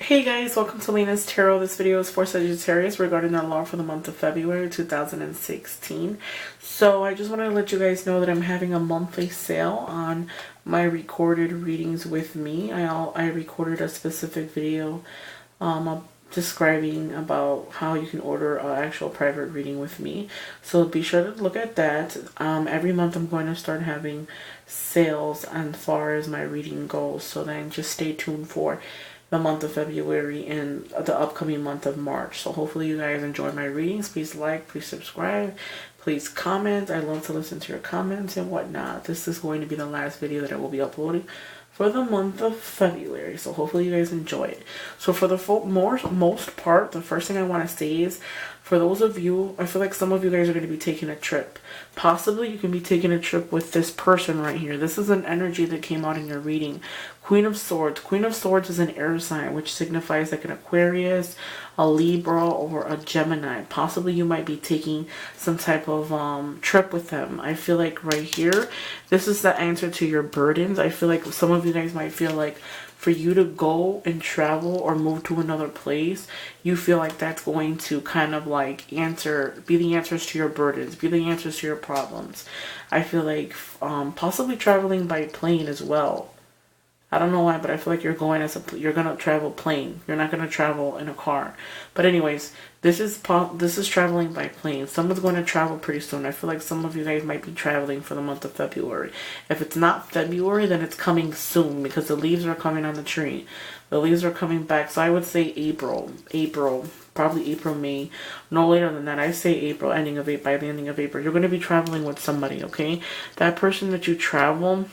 Hey guys, welcome to LINAS Tarot. This video is for Sagittarius regarding their law for the month of February 2016. So I just wanted to let you guys know that I'm having a monthly sale on my recorded readings with me. I recorded a specific video describing about how you can order an actual private reading with me. So be sure to look at that. Every month I'm going to start having sales as far as my reading goes. So then just stay tuned for the month of February and the upcoming month of March. So hopefully you guys enjoy my readings. Please like, please subscribe, please comment. I love to listen to your comments and whatnot. This is going to be the last video that I will be uploading for the month of February. So hopefully you guys enjoy it. So for the most part, the first thing I want to say is, for those of you, I feel like some of you guys are going to be taking a trip. Possibly you can be taking a trip with this person right here. This is an energy that came out in your reading. Queen of Swords. Queen of Swords is an air sign, which signifies like an Aquarius, a Libra, or a Gemini. Possibly you might be taking some type of trip with them. I feel like right here, this is the answer to your burdens. I feel like some of you guys might feel like for you to go and travel or move to another place, you feel like that's going to kind of like be the answers to your burdens, be the answers to your problems. I feel like possibly traveling by plane as well. I don't know why, but I feel like you're going you're gonna travel plane. You're not gonna travel in a car. But anyways, this is traveling by plane. Someone's going to travel pretty soon. I feel like some of you guys might be traveling for the month of February. If it's not February, then it's coming soon because the leaves are coming on the tree. The leaves are coming back. So I would say April, probably April, May, no later than that. I say April, by the ending of April. You're going to be traveling with somebody, okay? That person that you travel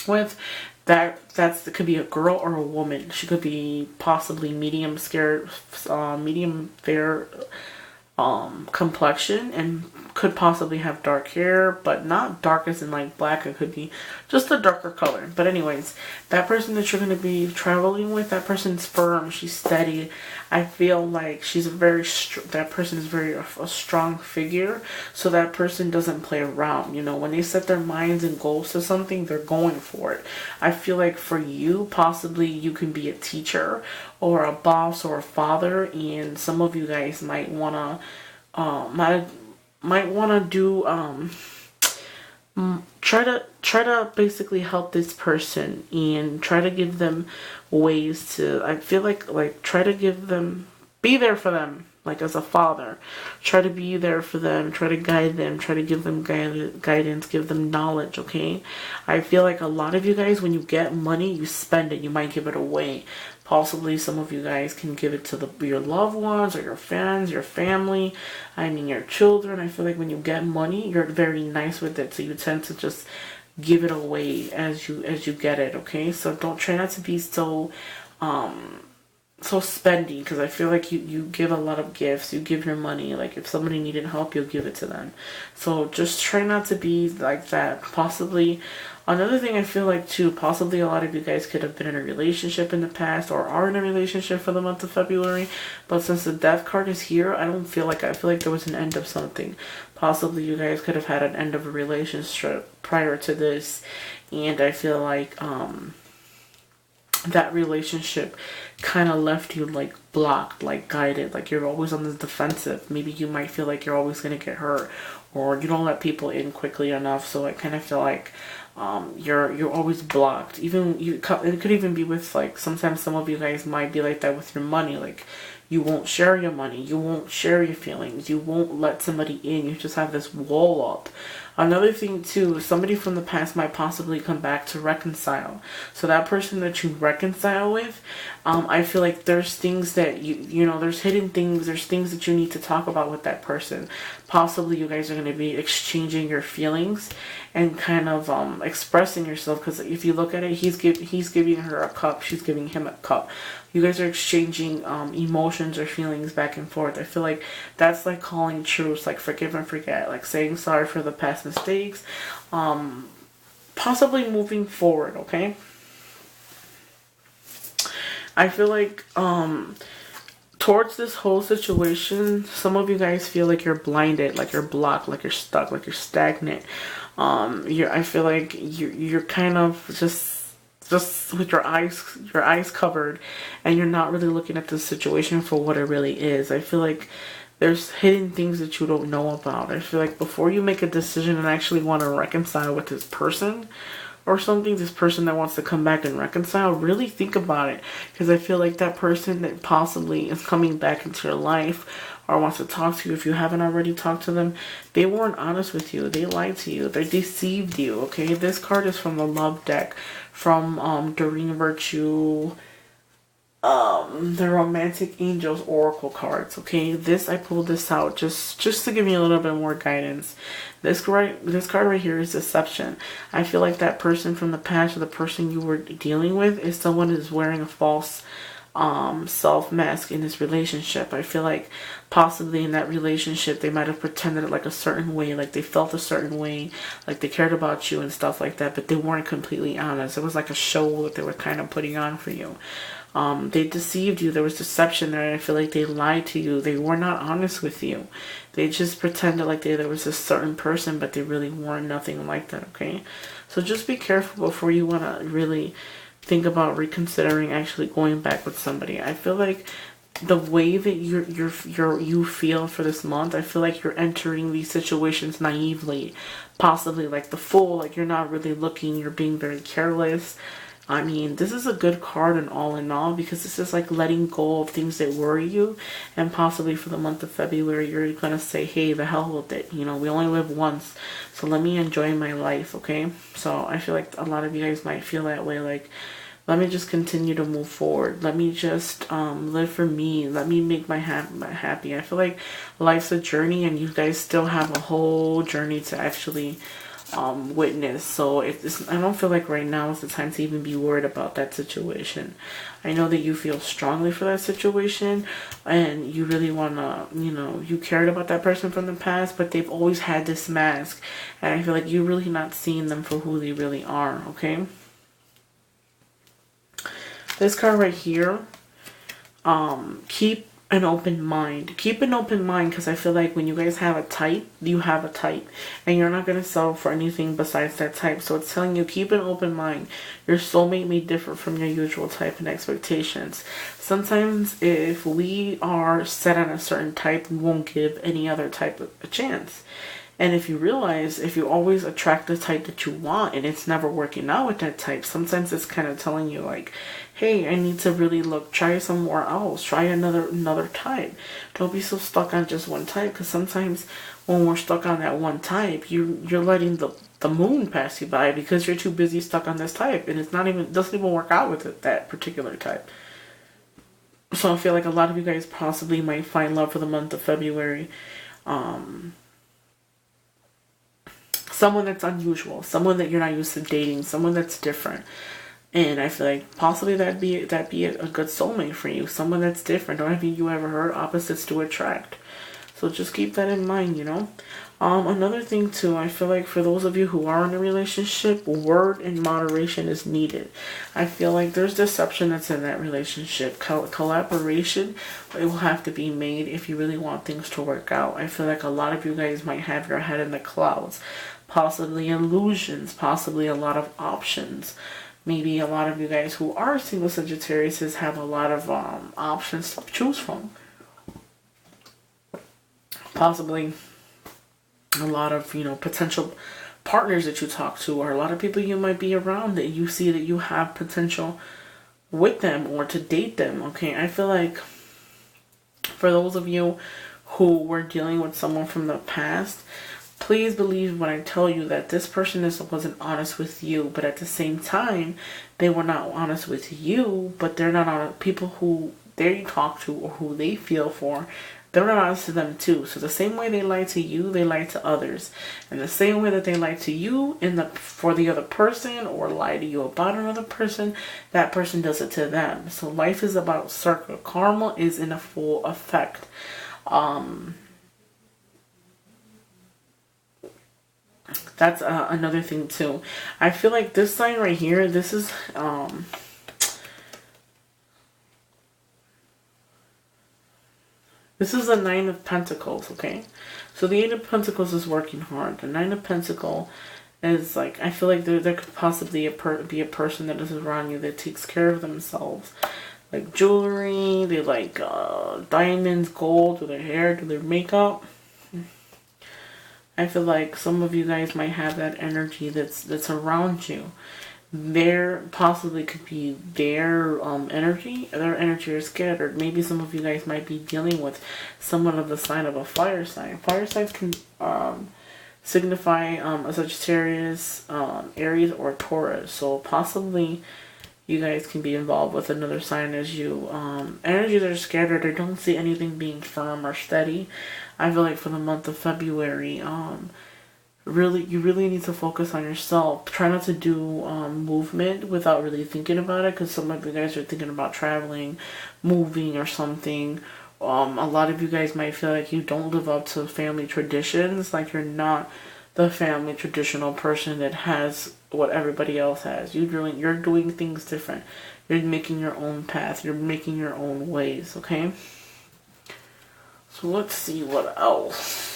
with, that could be a girl or a woman. She could be possibly medium fair complexion, and could possibly have dark hair, but not dark as in like black. It could be just a darker color. But anyways, that person that you're going to be traveling with, that person's firm, she's steady. I feel like she's that person is a strong figure. So that person doesn't play around. You know, when they set their minds and goals to something, they're going for it. I feel like for you, possibly you can be a teacher or a boss or a father, and some of you guys might wanna do try to basically help this person and try to give them ways to, I feel like try to be there for them, like as a father. Try to be there for them, try to guide them, try to give them guidance, give them knowledge, okay? I feel like a lot of you guys, when you get money, you spend it, you might give it away. Possibly some of you guys can give it to your loved ones or your friends, your family, your children. I feel like when you get money, you're very nice with it, so you tend to just give it away as you get it, okay? So try not to be so spendy, because I feel like you give a lot of gifts, you give your money. Like if somebody needed help, you'll give it to them. So just try not to be like that. Possibly another thing I feel like too, possibly a lot of you guys could have been in a relationship in the past or are in a relationship for the month of February, but since the Death card is here, I feel like there was an end of something. Possibly you guys could have had an end of a relationship prior to this, and I feel like that relationship kind of left you like blocked, like guided, like you're always on the defensive. Maybe you might feel like you're always going to get hurt, or you don't let people in quickly enough. So I kind of feel like you're always blocked. It could even be with, like, sometimes some of you guys might be like that with your money. Like you won't share your money, you won't share your feelings, you won't let somebody in, you just have this wall up. Another thing too, somebody from the past might possibly come back to reconcile. So that person that you reconcile with, I feel like there's things that there's hidden things, there's things that you need to talk about with that person. Possibly you guys are going to be exchanging your feelings and kind of expressing yourself, because if you look at it, he's giving her a cup, she's giving him a cup. You guys are exchanging emotions or feelings back and forth. I feel like that's like calling truce, like forgive and forget, like saying sorry for the past mistakes, possibly moving forward, okay? I feel like towards this whole situation, some of you guys feel like you're blinded, like you're blocked, like you're stuck, like you're stagnant. I feel like you're kind of just just with your eyes covered, and you're not really looking at the situation for what it really is. I feel like there's hidden things that you don't know about. I feel like before you make a decision and actually want to reconcile with this person or something, this person that wants to come back and reconcile, really think about it. Because I feel like that person that possibly is coming back into your life or wants to talk to you, if you haven't already talked to them, they weren't honest with you. They lied to you. They deceived you, okay? This card is from the Love deck, from Doreen Virtue, the Romantic Angels Oracle cards, okay? I pulled this out just to give you a little bit more guidance. This card right here is deception. I feel like that person from the past, or the person you were dealing with, is someone who's wearing a false self mask in this relationship. I feel like possibly in that relationship they might have pretended like a certain way, like they felt a certain way, like they cared about you and stuff like that, but they weren't completely honest. It was like a show that they were kind of putting on for you. They deceived you. There was deception there, and I feel like they lied to you. They were not honest with you. They just pretended like there was a certain person, but they really weren't nothing like that, okay? So just be careful before you want to really think about reconsidering actually going back with somebody. I feel like the way that you feel for this month, I feel like you're entering these situations naively, possibly like the fool, like you're not really looking, you're being very careless. I mean, this is a good card in all, because this is like letting go of things that worry you, and possibly for the month of February, you're going to say, hey, the hell with it. You know, we only live once, so let me enjoy my life, okay? So I feel like a lot of you guys might feel that way, like, let me just continue to move forward. Let me just live for me. Let me make my happy. I feel like life's a journey, and you guys still have a whole journey to actually witness. So I don't feel like right now is the time to even be worried about that situation. I know that you feel strongly for that situation, and you really want to, you cared about that person from the past, but they've always had this mask, and I feel like you're really not seeing them for who they really are, okay? This card right here, keep an open mind. Keep an open mind, because I feel like when you guys have a type, you have a type, and you're not going to settle for anything besides that type. So it's telling you, keep an open mind. Your soulmate may differ from your usual type and expectations. Sometimes if we are set on a certain type, we won't give any other type a chance. And if you realize, if you always attract the type that you want and it's never working out with that type, sometimes it's kind of telling you like, hey, I need to really try somewhere else, try another type. Don't be so stuck on just one type, because sometimes when we're stuck on that one type, you're letting the moon pass you by because you're too busy stuck on this type, and doesn't even work out with that particular type. So I feel like a lot of you guys possibly might find love for the month of February. Someone that's unusual, someone that you're not used to dating, someone that's different. And I feel like possibly that'd be a good soulmate for you, someone that's different. Don't have you ever heard opposites do attract? So just keep that in mind, Another thing too, I feel like for those of you who are in a relationship, word and moderation is needed. I feel like there's deception that's in that relationship. Collaboration, it will have to be made if you really want things to work out. I feel like a lot of you guys might have your head in the clouds. Possibly illusions, possibly a lot of options. Maybe a lot of you guys who are single Sagittarius have a lot of options to choose from. Possibly a lot of, potential partners that you talk to, or a lot of people you might be around that you see that you have potential with them or to date them, okay? I feel like for those of you who were dealing with someone from the past, please believe when I tell you that this person wasn't honest with you, but at the same time, they were not honest with you, but they're not honest. People who they talk to or who they feel for, they're not honest to them too. So the same way they lie to you, they lie to others. And the same way that they lie to you for the other person, or lie to you about another person, that person does it to them. So life is about circle. Karma is in a full effect. That's another thing too. I feel like this sign right here, this is the Nine of Pentacles, okay? So the Eight of Pentacles is working hard. The Nine of Pentacles is like, I feel like there could possibly be a person that is around you that takes care of themselves. Like jewelry, they like diamonds, gold, do their hair, do their makeup. I feel like some of you guys might have that energy that's around you. There possibly could be their energy. Their energy is scattered. Maybe some of you guys might be dealing with someone of the sign of a fire sign. Fire signs can signify a Sagittarius, Aries, or Taurus. So possibly you guys can be involved with another sign as you. Energies are scattered. I don't see anything being firm or steady. I feel like for the month of February, you really need to focus on yourself. Try not to do movement without really thinking about it, because some of you guys are thinking about traveling, moving, or something. A lot of you guys might feel like you don't live up to family traditions, like you're not the family traditional person that has what everybody else has. You're doing things different. You're making your own path. You're making your own ways, okay? So let's see what else.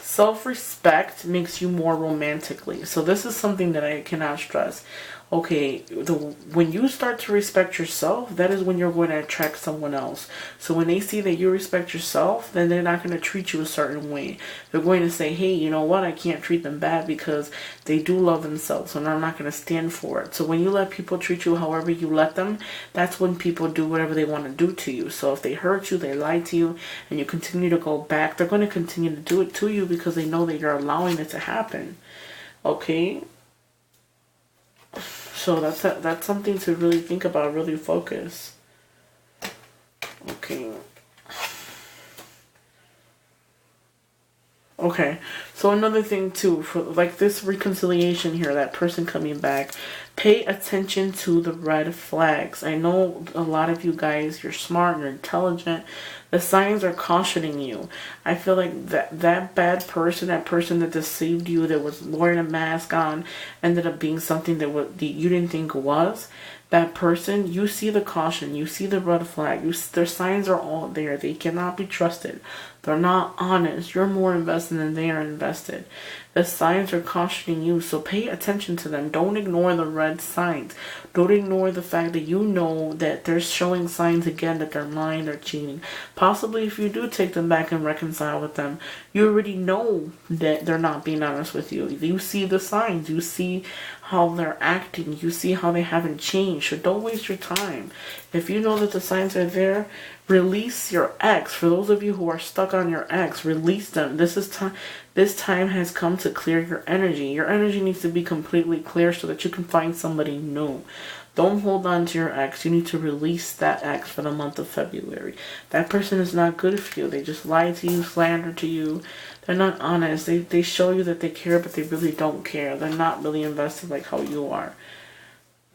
Self-respect makes you more romantically. So this is something that I cannot stress. Okay, when you start to respect yourself, that is when you're going to attract someone else. So when they see that you respect yourself, then they're not going to treat you a certain way. They're going to say, hey, you know what? I can't treat them bad because they do love themselves, and I'm not going to stand for it. So when you let people treat you however you let them, that's when people do whatever they want to do to you. So if they hurt you, they lie to you, and you continue to go back, they're going to continue to do it to you because they know that you're allowing it to happen. Okay? So that's something to really think about, really focus. Okay. Okay, so another thing too, for like this reconciliation here, that person coming back, pay attention to the red flags. I know a lot of you guys, you're smart, you're intelligent. The signs are cautioning you. I feel like that bad person, that person that deceived you, that was wearing a mask on, ended up being something that you didn't think was. That person, you see the caution, you see the red flag, their signs are all there. They cannot be trusted. They're not honest. You're more invested than they are invested. The signs are cautioning you, so pay attention to them. Don't ignore the red signs. Don't ignore the fact that you know that they're showing signs again that they're lying, they're cheating. Possibly if you do take them back and reconcile with them, you already know that they're not being honest with you. You see the signs. You see how they're acting. You see how they haven't changed. So don't waste your time. If you know that the signs are there, release your ex. For those of you who are stuck on your ex, release them. This time has come to clear your energy. Your energy needs to be completely clear so that you can find somebody new. Don't hold on to your ex. You need to release that ex for the month of February. That person is not good for you. They just lie to you, slander to you. They're not honest. They show you that they care, but they really don't care. They're not really invested like how you are.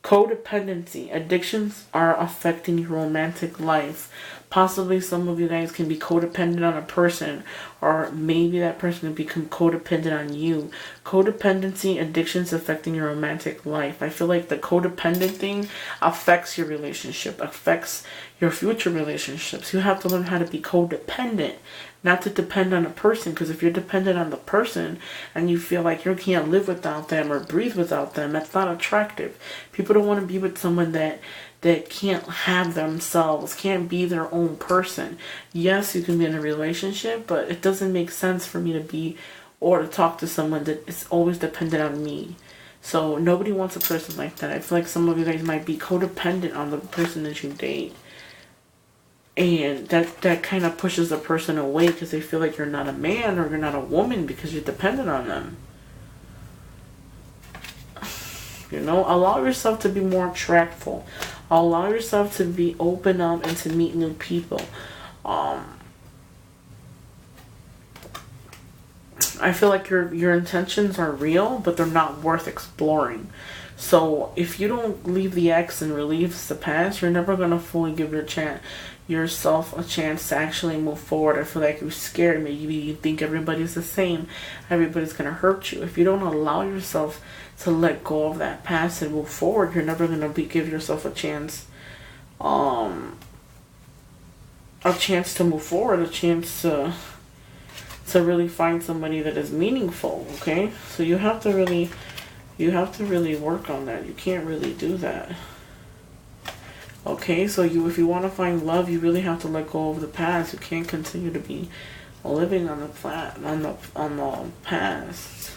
Codependency. Addictions are affecting your romantic life. Possibly some of you guys can be codependent on a person, or maybe that person can become codependent on you. Codependency, addictions affecting your romantic life. I feel like the codependent thing affects your relationship, affects your future relationships. You have to learn how to be codependent, not to depend on a person, because if you're dependent on the person and you feel like you can't live without them or breathe without them, that's not attractive. People don't want to be with someone that can't have themselves, can't be their own person. Yes, you can be in a relationship, but it doesn't make sense for me to be or to talk to someone that is always dependent on me. So nobody wants a person like that. I feel like some of you guys might be codependent on the person that you date. And that kind of pushes the person away because they feel like you're not a man or you're not a woman because you're dependent on them. You know, allow yourself to be more attractful. Allow yourself to be open up and to meet new people. I feel like your intentions are real, but they're not worth exploring. So if you don't leave the ex and release the past, you're never going to fully give yourself a chance to actually move forward. I feel like you're scared. Maybe you think everybody's the same. Everybody's going to hurt you. If you don't allow yourself to let go of that past and move forward, you're never going to give yourself a chance to move forward, a chance to to really find somebody that is meaningful, okay? So you have to really work on that. You can't really do that. Okay, so if you want to find love, you really have to let go of the past. You can't continue to be living on the past.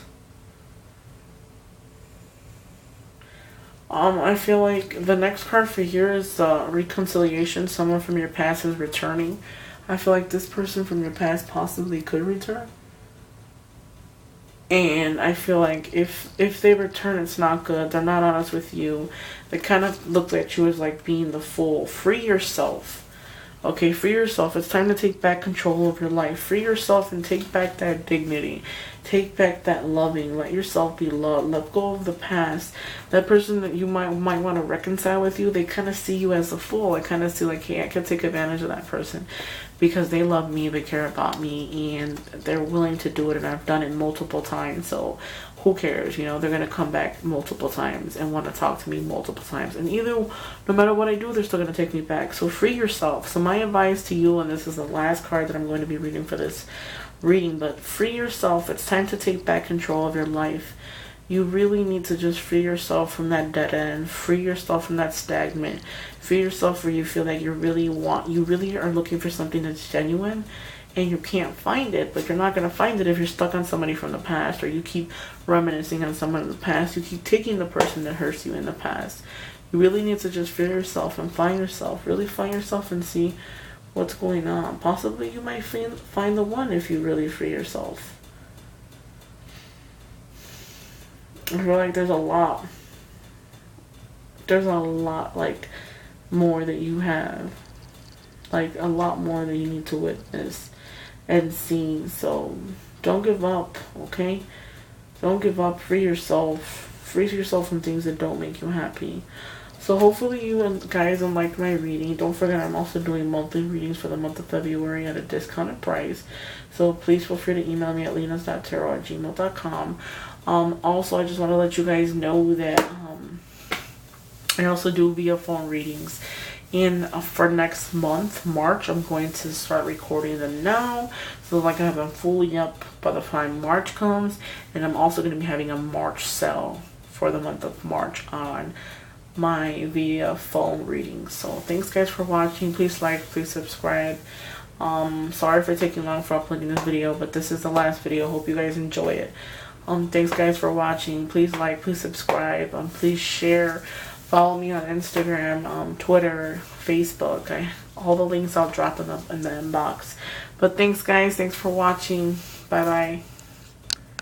I feel like the next card for here is reconciliation. Someone from your past is returning. I feel like this person from your past possibly could return. And I feel like if they return, it's not good. They're not honest with you. They kind of look at you as like being the fool. Free yourself. Okay, free yourself. It's time to take back control of your life. Free yourself and take back that dignity. Take back that loving. Let yourself be loved. Let go of the past. That person that you might want to reconcile with you, they kind of see you as a fool. They kind of see like, hey, I can take advantage of that person because they love me, they care about me, and they're willing to do it, and I've done it multiple times, so who cares? You know, they're going to come back multiple times and want to talk to me multiple times. And no matter what I do, they're still going to take me back. So free yourself. So my advice to you, and this is the last card that I'm going to be reading for this reading, but free yourself. It's time to take back control of your life. You really need to just free yourself from that dead end. Free yourself from that stagnant. Free yourself where you feel like you really are looking for something that's genuine, and you can't find it, but you're not going to find it if you're stuck on somebody from the past, or you keep reminiscing on someone in the past. You keep taking the person that hurts you in the past. You really need to just free yourself and find yourself. Really find yourself and see what's going on. Possibly you might find the one if you really free yourself. I feel like there's a lot like more that you have, like a lot more that you need to witness and see. So don't give up, okay? Don't give up. Free yourself from things that don't make you happy. So hopefully you guys liked my reading. Don't forget, I'm also doing monthly readings for the month of February at a discounted price. So please feel free to email me at LINAS.TAROT@gmail.com. Also, I just want to let you guys know that I also do via phone readings. And for next month, March, I'm going to start recording them now, so like I have them fully up by the time March comes. And I'm also going to be having a March sale for the month of March on my via phone readings. So thanks guys for watching. Please like, please subscribe. Sorry for taking long for uploading this video, but this is the last video. Hope you guys enjoy it. Thanks guys for watching. Please like, please subscribe, please share. Follow me on Instagram, Twitter, Facebook. All the links I'll drop in the inbox. But thanks guys. Thanks for watching. Bye bye.